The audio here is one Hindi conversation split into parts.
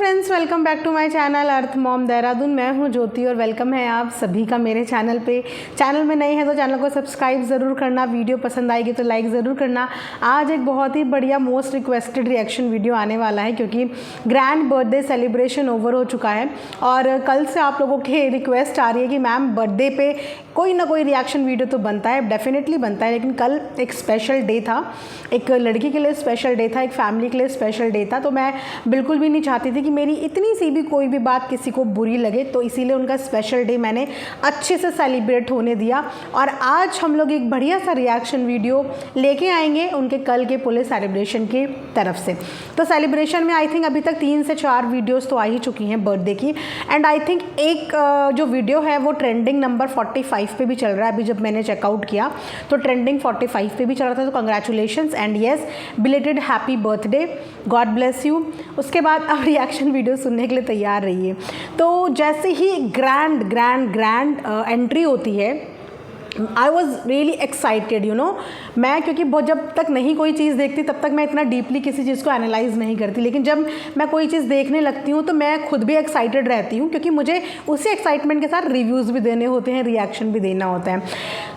Friends, welcome back to my channel earth mom Dehradun. मैं हूं ज्योति और वेलकम है आप सभी का मेरे चैनल पे। चैनल में नए हैं तो चैनल को सब्सक्राइब ज़रूर करना, वीडियो पसंद आएगी तो लाइक ज़रूर करना। आज एक बहुत ही बढ़िया मोस्ट रिक्वेस्टेड रिएक्शन वीडियो आने वाला है क्योंकि ग्रैंड बर्थडे सेलिब्रेशन ओवर हो चुका है और कल से आप लोगों की रिक्वेस्ट आ रही है कि मैम बर्थडे पे कोई ना कोई रिएक्शन वीडियो तो बनता है, डेफिनेटली बनता है, लेकिन कल एक स्पेशल डे था, एक लड़की के लिए स्पेशल डे था, एक फैमिली के लिए स्पेशल डे था। तो मैं बिल्कुल भी नहीं चाहती थी कि मेरी इतनी सी भी कोई भी बात किसी को बुरी लगे, तो इसीलिए उनका स्पेशल डे मैंने अच्छे से सेलिब्रेट होने दिया। और आज हम लोग एक बढ़िया सा रिएक्शन वीडियो लेके आएंगे उनके कल के पूरे सेलिब्रेशन की तरफ से। तो सेलिब्रेशन में आई थिंक अभी तक 3 से 4 वीडियोज़ तो आ ही चुकी हैं बर्थडे की, एंड आई थिंक एक जो वीडियो है वो ट्रेंडिंग नंबर 45 पे भी चल रहा है। अभी जब मैंने चेकआउट किया तो ट्रेंडिंग 45 पे भी चल रहा था। तो congratulations and yes, belated happy birthday, God bless you. उसके बाद अब रिएक्शन वीडियो सुनने के लिए तैयार रहिए। तो जैसे ही ग्रैंड एंट्री होती है, I was really excited you know. मैं क्योंकि बहुत जब तक नहीं कोई चीज़ देखती तब तक मैं इतना डीपली किसी चीज़ को एनालाइज़ नहीं करती, लेकिन जब मैं कोई चीज़ देखने लगती हूँ तो मैं खुद भी एक्साइटेड रहती हूँ क्योंकि मुझे उसी एक्साइटमेंट के साथ रिव्यूज़ भी देने होते हैं, रिएक्शन भी देना होता है।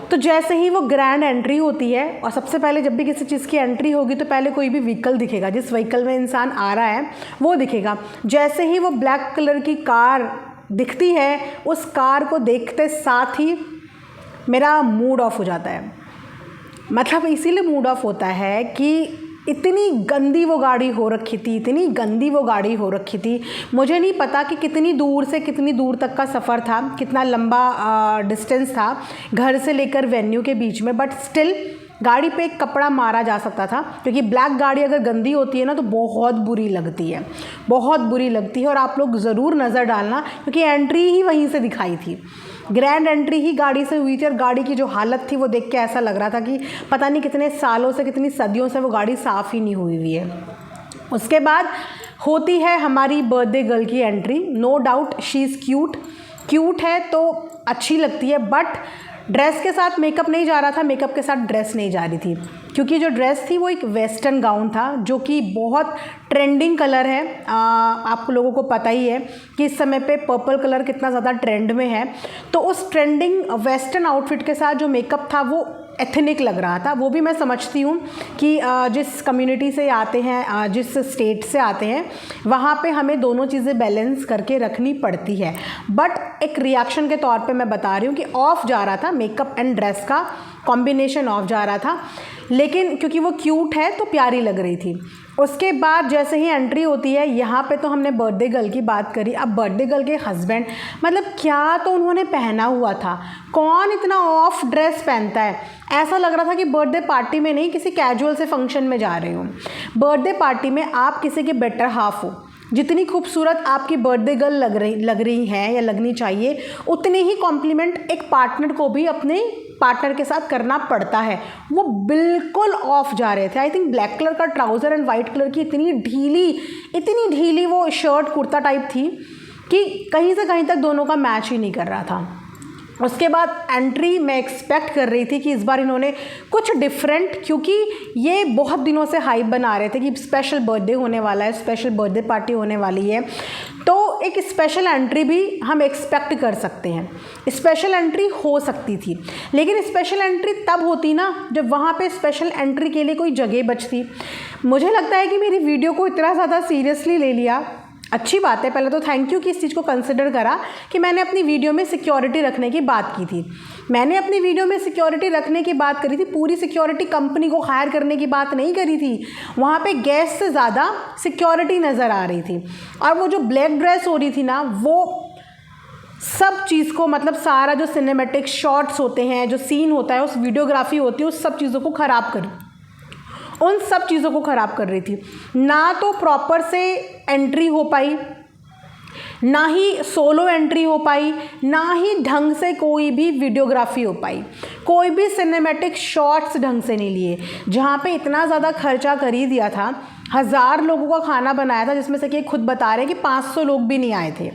तो जैसे ही वो ग्रैंड एंट्री होती है, और सबसे पहले जब भी किसी चीज़ की एंट्री होगी तो पहले कोई भी व्हीकल दिखेगा, जिस व्हीकल में इंसान आ रहा है वो दिखेगा। जैसे ही वो ब्लैक कलर की कार दिखती है, उस कार को देखते साथ ही मेरा मूड ऑफ हो जाता है। मतलब इसीलिए मूड ऑफ होता है कि इतनी गंदी वो गाड़ी हो रखी थी, इतनी गंदी वो गाड़ी हो रखी थी। मुझे नहीं पता कि कितनी दूर से कितनी दूर तक का सफ़र था, कितना लंबा डिस्टेंस था घर से लेकर वेन्यू के बीच में, बट स्टिल गाड़ी पे एक कपड़ा मारा जा सकता था क्योंकि ब्लैक गाड़ी अगर गंदी होती है ना तो बहुत बुरी लगती है, बहुत बुरी लगती है। और आप लोग ज़रूर नज़र डालना क्योंकि एंट्री ही वहीं से दिखाई थी, ग्रैंड एंट्री ही गाड़ी से हुई थी और गाड़ी की जो हालत थी वो देख के ऐसा लग रहा था कि पता नहीं कितने सालों से, कितनी सदियों से वो गाड़ी साफ़ ही नहीं हुई है। उसके बाद होती है हमारी बर्थडे गर्ल की entry. No doubt she is cute है तो अच्छी लगती है, बट ड्रेस के साथ मेकअप नहीं जा रहा था, मेकअप के साथ ड्रेस नहीं जा रही थी क्योंकि जो ड्रेस थी वो एक वेस्टर्न गाउन था जो कि बहुत ट्रेंडिंग कलर है। आप लोगों को पता ही है कि इस समय पे पर्पल कलर कितना ज़्यादा ट्रेंड में है। तो उस ट्रेंडिंग वेस्टर्न आउटफिट के साथ जो मेकअप था वो एथनिक लग रहा था। वो भी मैं समझती हूँ कि जिस कम्युनिटी से आते हैं, जिस स्टेट से आते हैं, वहाँ पे हमें दोनों चीज़ें बैलेंस करके रखनी पड़ती है। बट एक रिएक्शन के तौर पे मैं बता रही हूँ कि ऑफ जा रहा था, मेकअप एंड ड्रेस का कॉम्बिनेशन ऑफ जा रहा था, लेकिन क्योंकि वो क्यूट है तो प्यारी लग रही थी। उसके बाद जैसे ही एंट्री होती है, यहाँ पे तो हमने बर्थडे गर्ल की बात करी। अब बर्थडे गर्ल के हस्बैंड, मतलब क्या तो उन्होंने पहना हुआ था, कौन इतना ऑफ ड्रेस पहनता है। ऐसा लग रहा था कि बर्थडे पार्टी में नहीं, किसी कैजुअल से फंक्शन में जा रहे हो। बर्थडे पार्टी में आप किसी के बेटर हाफ हो, जितनी खूबसूरत आपकी बर्थडे गर्ल लग रही है या लगनी चाहिए, उतनी ही कॉम्प्लीमेंट एक पार्टनर को भी अपने पार्टनर के साथ करना पड़ता है। वो बिल्कुल ऑफ जा रहे थे। आई थिंक ब्लैक कलर का ट्राउज़र एंड वाइट कलर की इतनी ढीली वो शर्ट कुर्ता टाइप थी कि कहीं से कहीं तक दोनों का मैच ही नहीं कर रहा था। उसके बाद एंट्री मैं एक्सपेक्ट कर रही थी कि इस बार इन्होंने कुछ डिफरेंट, क्योंकि ये बहुत दिनों से हाइप बना रहे थे कि स्पेशल बर्थडे होने वाला है, स्पेशल बर्थडे पार्टी होने वाली है, तो एक स्पेशल एंट्री भी हम एक्सपेक्ट कर सकते हैं। स्पेशल एंट्री हो सकती थी, लेकिन स्पेशल एंट्री तब होती ना जब वहाँ पे स्पेशल एंट्री के लिए कोई जगह बचती। मुझे लगता है कि मेरी वीडियो को इतना ज़्यादा सीरियसली ले लिया, अच्छी बात है। पहले तो थैंक यू कि इस चीज़ को कंसिडर करा कि मैंने अपनी वीडियो में सिक्योरिटी रखने की बात की थी। मैंने अपनी वीडियो में सिक्योरिटी रखने की बात करी थी, पूरी सिक्योरिटी कंपनी को हायर करने की बात नहीं करी थी। वहाँ पे गेस्ट से ज़्यादा सिक्योरिटी नज़र आ रही थी। और वो जो ब्लैक ड्रेस हो रही थी ना, वो सब चीज़ को, मतलब सारा जो सिनेमैटिक शॉट्स होते हैं, जो सीन होता है, उस वीडियोग्राफी होती है, उस सब चीज़ों को ख़राब कर रही थी। ना तो प्रॉपर से एंट्री हो पाई, ना ही सोलो एंट्री हो पाई, ना ही ढंग से कोई भी वीडियोग्राफी हो पाई, कोई भी सिनेमैटिक शॉट्स ढंग से नहीं लिए। जहाँ पे इतना ज़्यादा खर्चा कर ही दिया था, 1000 लोगों का खाना बनाया था, जिसमें से कि खुद बता रहे हैं कि 500 लोग भी नहीं आए थे।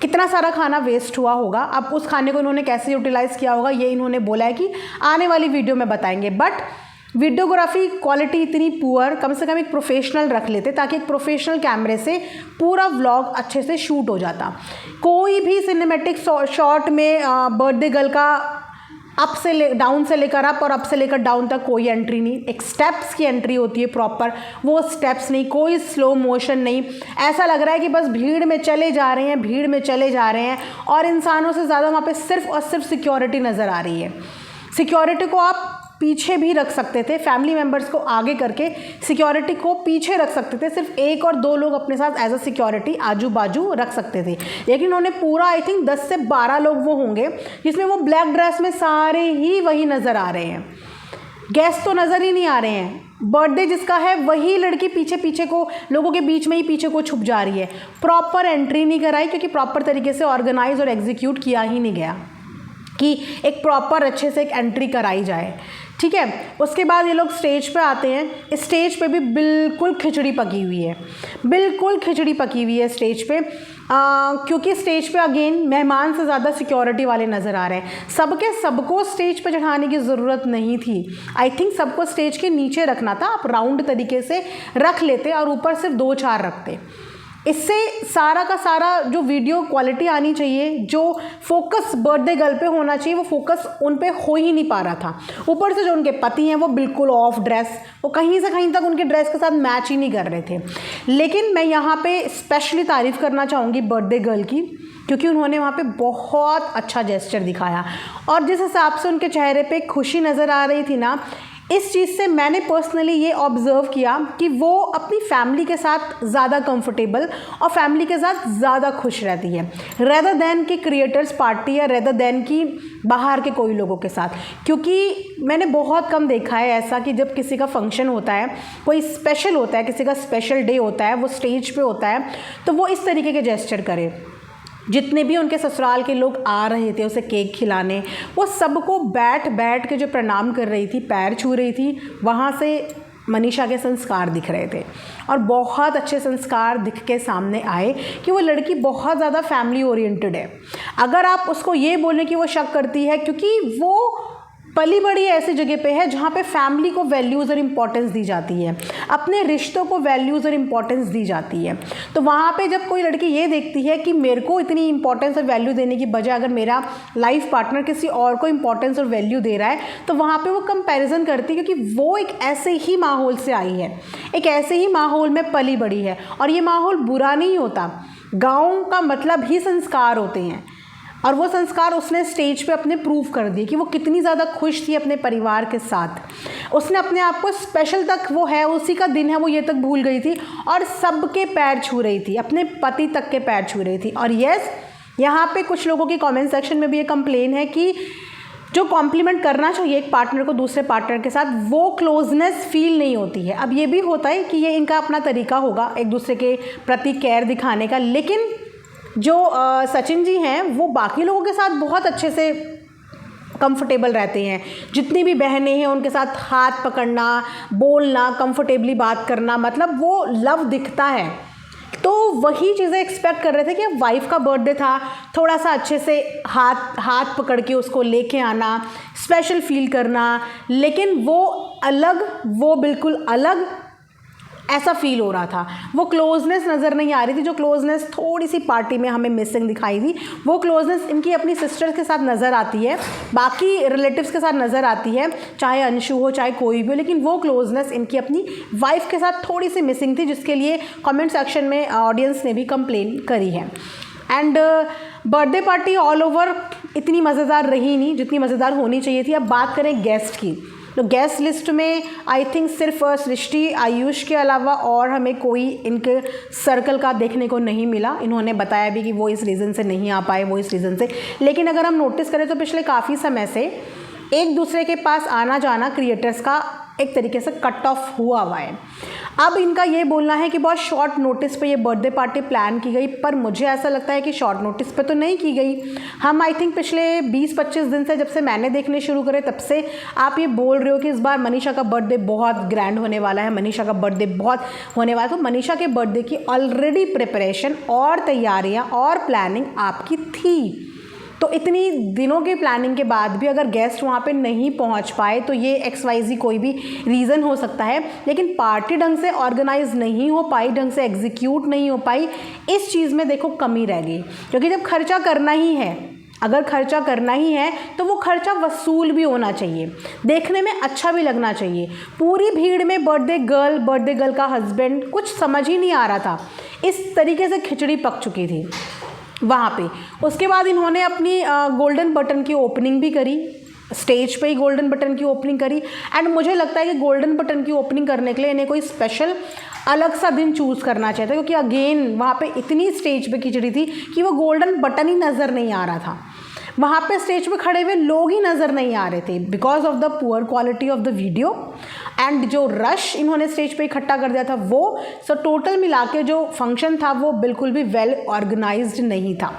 कितना सारा खाना वेस्ट हुआ होगा। अब उस खाने को इन्होंने कैसे यूटिलाइज़ किया होगा ये इन्होंने बोला है कि आने वाली वीडियो में बताएंगे। बट वीडियोग्राफी क्वालिटी इतनी पुअर, कम से कम एक प्रोफेशनल रख लेते ताकि एक प्रोफेशनल कैमरे से पूरा व्लॉग अच्छे से शूट हो जाता। कोई भी सिनेमैटिक शॉट में बर्थडे गर्ल का अप से डाउन से लेकर अप और अप से लेकर डाउन तक कोई एंट्री नहीं, एक स्टेप्स की एंट्री होती है प्रॉपर, वो स्टेप्स नहीं, कोई स्लो मोशन नहीं। ऐसा लग रहा है कि बस भीड़ में चले जा रहे हैं, भीड़ में चले जा रहे हैं और इंसानों से ज़्यादा वहाँ पे सिर्फ और सिर्फ सिक्योरिटी नज़र आ रही है। सिक्योरिटी को आप पीछे भी रख सकते थे, फैमिली मेम्बर्स को आगे करके सिक्योरिटी को पीछे रख सकते थे, सिर्फ 1 और 2 लोग अपने साथ एज अ सिक्योरिटी आजू बाजू रख सकते थे। लेकिन उन्होंने पूरा आई थिंक 10 से 12 लोग वो होंगे जिसमें वो ब्लैक ड्रेस में सारे ही वही नज़र आ रहे हैं। गेस्ट तो नज़र ही नहीं आ रहे हैं, बर्थडे जिसका है वही लड़की पीछे पीछे को लोगों के बीच में ही पीछे को छुप जा रही है। प्रॉपर एंट्री नहीं कराई क्योंकि प्रॉपर तरीके से ऑर्गेनाइज और एग्जीक्यूट किया ही नहीं गया कि एक प्रॉपर अच्छे से एक एंट्री कराई जाए। ठीक है, उसके बाद ये लोग स्टेज पे आते हैं। स्टेज पे भी बिल्कुल खिचड़ी पकी हुई है, बिल्कुल खिचड़ी पकी हुई है स्टेज पे, क्योंकि स्टेज पे अगेन मेहमान से ज़्यादा सिक्योरिटी वाले नज़र आ रहे हैं। सबको स्टेज पे चढ़ाने की ज़रूरत नहीं थी। आई थिंक सबको स्टेज के नीचे रखना था, आप राउंड तरीके से रख लेते और ऊपर सिर्फ 2-4 रखते। इससे सारा का सारा जो वीडियो क्वालिटी आनी चाहिए, जो फोकस बर्थडे गर्ल पे होना चाहिए, वो फोकस उन पे हो ही नहीं पा रहा था। ऊपर से जो उनके पति हैं वो बिल्कुल ऑफ ड्रेस, वो कहीं से कहीं तक उनके ड्रेस के साथ मैच ही नहीं कर रहे थे। लेकिन मैं यहाँ पे स्पेशली तारीफ़ करना चाहूँगी बर्थडे गर्ल की, क्योंकि उन्होंने वहाँ पे बहुत अच्छा जेस्चर दिखाया और जिस हिसाब से उनके चेहरे पे खुशी नज़र आ रही थी ना, इस चीज़ से मैंने पर्सनली ये ऑब्ज़र्व किया कि वो अपनी फैमिली के साथ ज़्यादा कंफर्टेबल और फैमिली के साथ ज़्यादा खुश रहती है रेदर देन कि क्रिएटर्स पार्टी या रेदर देन कि बाहर के कोई लोगों के साथ। क्योंकि मैंने बहुत कम देखा है ऐसा कि जब किसी का फंक्शन होता है, कोई स्पेशल होता है, किसी का स्पेशल डे होता है, वो स्टेज पे होता है तो वो इस तरीके के जेस्चर करे। जितने भी उनके ससुराल के लोग आ रहे थे उसे केक खिलाने, वो सबको बैठ के जो प्रणाम कर रही थी, पैर छू रही थी, वहाँ से मनीषा के संस्कार दिख रहे थे और बहुत अच्छे संस्कार दिख के सामने आए कि वो लड़की बहुत ज़्यादा फैमिली ओरिएंटेड है। अगर आप उसको ये बोलें कि वो शक करती है, क्योंकि वो पली बड़ी ऐसी जगह पे है जहाँ पे फैमिली को वैल्यूज़ और इम्पोर्टेंस दी जाती है, अपने रिश्तों को वैल्यूज़ और इम्पोर्टेंस दी जाती है। तो वहाँ पे जब कोई लड़की ये देखती है कि मेरे को इतनी इंपॉर्टेंस और वैल्यू देने की बजाय अगर मेरा लाइफ पार्टनर किसी और को इंपॉर्टेंस और वैल्यू दे रहा है, तो वहाँ पे वो कंपैरिजन करती है, क्योंकि वो एक ऐसे ही माहौल से आई है, एक ऐसे ही माहौल में पली बड़ी है। और ये माहौल बुरा नहीं होता, गाँव का मतलब ही संस्कार होते हैं और वो संस्कार उसने स्टेज पे अपने प्रूव कर दिए कि वो कितनी ज़्यादा खुश थी अपने परिवार के साथ। उसने अपने आप को स्पेशल तक, वो है उसी का दिन है, वो ये तक भूल गई थी और सबके पैर छू रही थी, अपने पति तक के पैर छू रही थी। और यस, यहाँ पे कुछ लोगों की कमेंट सेक्शन में भी ये कंप्लेन है कि जो कॉम्प्लीमेंट करना चाहिए एक पार्टनर को दूसरे पार्टनर के साथ, वो क्लोजनेस फील नहीं होती है। अब ये भी होता है कि ये इनका अपना तरीका होगा एक दूसरे के प्रति केयर दिखाने का, लेकिन जो सचिन जी हैं वो बाकी लोगों के साथ बहुत अच्छे से कंफर्टेबल रहते हैं। जितनी भी बहनें हैं उनके साथ हाथ पकड़ना, बोलना, कंफर्टेबली बात करना, मतलब वो लव दिखता है। तो वही चीज़ें एक्सपेक्ट कर रहे थे कि अब वाइफ का बर्थडे था, थोड़ा सा अच्छे से हाथ पकड़ के उसको लेके आना, स्पेशल फील करना, लेकिन वो अलग, वो बिल्कुल अलग ऐसा फील हो रहा था। वो क्लोजनेस नज़र नहीं आ रही थी, जो क्लोजनेस थोड़ी सी पार्टी में हमें मिसिंग दिखाई दी। वो क्लोजनेस इनकी अपनी सिस्टर्स के साथ नज़र आती है, बाकी रिलेटिव्स के साथ नज़र आती है, चाहे अंशु हो चाहे कोई भी हो, लेकिन वो क्लोजनेस इनकी अपनी वाइफ के साथ थोड़ी सी मिसिंग थी, जिसके लिए कमेंट सेक्शन में ऑडियंस ने भी कंप्लेन करी है। And birthday party all over इतनी मज़ेदार रही नहीं जितनी मज़ेदार होनी चाहिए थी। अब बात करें गेस्ट की, तो गेस्ट लिस्ट में आई थिंक सिर्फ सृष्टि, आयुष के अलावा और हमें कोई इनके सर्कल का देखने को नहीं मिला। इन्होंने बताया भी कि वो इस रीज़न से नहीं आ पाए, वो इस रीज़न से। लेकिन अगर हम नोटिस करें तो पिछले काफ़ी समय से एक दूसरे के पास आना जाना क्रिएटर्स का एक तरीके से कट ऑफ हुआ है। अब इनका ये बोलना है कि बहुत शॉर्ट नोटिस पे ये बर्थडे पार्टी प्लान की गई, पर मुझे ऐसा लगता है कि शॉर्ट नोटिस पे तो नहीं की गई। हम आई थिंक पिछले 20-25 दिन से, जब से मैंने देखने शुरू करे, तब से आप ये बोल रहे हो कि इस बार मनीषा का बर्थडे बहुत ग्रैंड होने वाला है, मनीषा का बर्थडे बहुत होने वाला है। तो मनीषा के बर्थडे की ऑलरेडी प्रिपरेशन और तैयारियाँ और प्लानिंग आपकी थी, तो इतनी दिनों की प्लानिंग के बाद भी अगर गेस्ट वहाँ पे नहीं पहुँच पाए तो ये XYZ कोई भी रीज़न हो सकता है, लेकिन पार्टी ढंग से ऑर्गेनाइज नहीं हो पाई, ढंग से एग्जीक्यूट नहीं हो पाई, इस चीज़ में देखो कमी रह गई। क्योंकि जब खर्चा करना ही है, अगर खर्चा करना ही है तो वो खर्चा वसूल भी होना चाहिए, देखने में अच्छा भी लगना चाहिए। पूरी भीड़ में बर्थडे गर्ल का हस्बैंड कुछ समझ ही नहीं आ रहा था, इस तरीके से खिचड़ी पक चुकी थी वहाँ पे। उसके बाद इन्होंने अपनी गोल्डन बटन की ओपनिंग भी करी, स्टेज पे ही गोल्डन बटन की ओपनिंग करी। एंड मुझे लगता है कि गोल्डन बटन की ओपनिंग करने के लिए इन्हें कोई स्पेशल अलग सा दिन चूज़ करना चाहिए था, क्योंकि अगेन वहाँ पे इतनी स्टेज पे खिचड़ी थी कि वो गोल्डन बटन ही नज़र नहीं आ रहा था, वहाँ पे स्टेज पे खड़े हुए लोग ही नज़र नहीं आ रहे थे because of the poor quality of the video and जो रश इन्होंने स्टेज पे इकट्ठा कर दिया था वो। सो टोटल मिला के जो फंक्शन था वो बिल्कुल भी वेल ऑर्गेनाइज्ड नहीं था,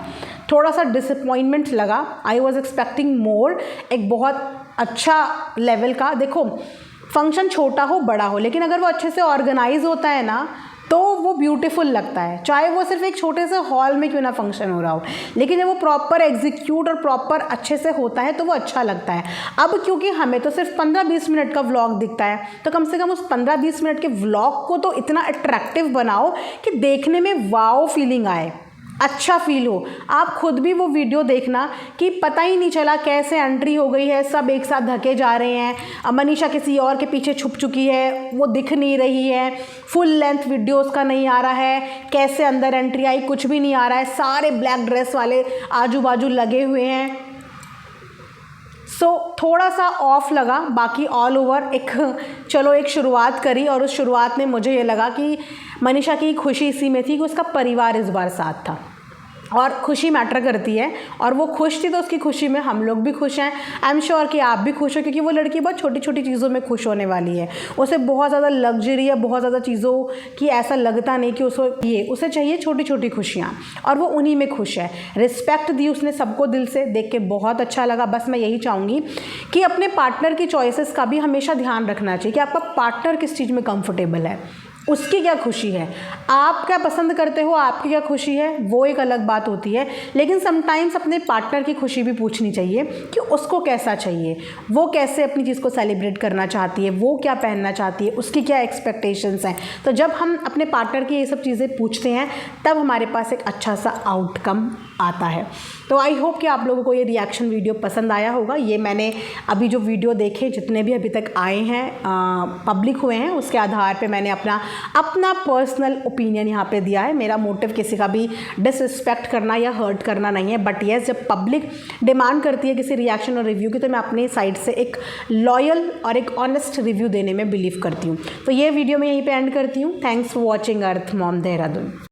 थोड़ा सा डिसअपॉइंटमेंट लगा। आई वॉज एक्सपेक्टिंग मोर, एक बहुत अच्छा लेवल का। देखो फंक्शन छोटा हो बड़ा हो, लेकिन अगर वो अच्छे से ऑर्गेनाइज होता है ना तो वो ब्यूटीफुल लगता है, चाहे वो सिर्फ एक छोटे से हॉल में क्यों ना फंक्शन हो रहा हो, लेकिन जब वो प्रॉपर एग्जीक्यूट और प्रॉपर अच्छे से होता है तो वो अच्छा लगता है। अब क्योंकि हमें तो सिर्फ 15-20 मिनट का व्लॉग दिखता है, तो कम से कम उस 15-20 मिनट के व्लॉग को तो इतना अट्रैक्टिव बनाओ कि देखने में वाओ फीलिंग आए, अच्छा फील हो। आप खुद भी वो वीडियो देखना कि पता ही नहीं चला कैसे एंट्री हो गई है, सब एक साथ धके जा रहे हैं, मनीषा किसी और के पीछे छुप चुकी है, वो दिख नहीं रही है, फुल लेंथ वीडियो उसका नहीं आ रहा है, कैसे अंदर एंट्री आई कुछ भी नहीं आ रहा है, सारे ब्लैक ड्रेस वाले आजू बाजू लगे हुए हैं। थोड़ा सा ऑफ लगा, बाकी ऑल ओवर एक शुरुआत करी और उस शुरुआत में मुझे ये लगा कि मनीषा की खुशी इसी में थी कि उसका परिवार इस बार साथ था और खुशी मैटर करती है, और वो खुश थी तो उसकी खुशी में हम लोग भी खुश हैं। आई एम श्योर कि आप भी खुश हो, क्योंकि वो लड़की बहुत छोटी छोटी चीज़ों में खुश होने वाली है। उसे बहुत ज़्यादा लग्जरी या बहुत ज़्यादा चीज़ों की ऐसा लगता नहीं कि उसे चाहिए छोटी छोटी खुशियाँ, और वो उन्हीं में खुश है। रिस्पेक्ट दी उसने सबको दिल से, देख के बहुत अच्छा लगा। बस मैं यही चाहूँगी कि अपने पार्टनर की चॉइसेस का भी हमेशा ध्यान रखना चाहिए कि आपका पार्टनर किस चीज़ में कंफर्टेबल है, उसकी क्या खुशी है, आप क्या पसंद करते हो, आपकी क्या खुशी है, वो एक अलग बात होती है। लेकिन समटाइम्स अपने पार्टनर की खुशी भी पूछनी चाहिए कि उसको कैसा चाहिए, वो कैसे अपनी चीज़ को सेलिब्रेट करना चाहती है, वो क्या पहनना चाहती है, उसकी क्या एक्सपेक्टेशंस हैं। तो जब हम अपने पार्टनर की ये सब चीज़ें पूछते हैं तब हमारे पास एक अच्छा सा आउटकम आता है। तो आई होप कि आप लोगों को ये रिएक्शन वीडियो पसंद आया होगा। ये मैंने अभी जो वीडियो देखे, जितने भी अभी तक आए हैं पब्लिक हुए हैं, उसके आधार पे मैंने अपना पर्सनल ओपिनियन यहाँ पे दिया है। मेरा मोटिव किसी का भी डिसरिस्पेक्ट करना या हर्ट करना नहीं है, बट येस जब पब्लिक डिमांड करती है किसी रिएक्शन और रिव्यू की तो मैं अपनी साइड से एक लॉयल और एक ऑनेस्ट रिव्यू देने में बिलीव करती हूँ। तो ये वीडियो मैं यहीं पर एंड करती हूँ। Thanks for watching earth mom Dehradun.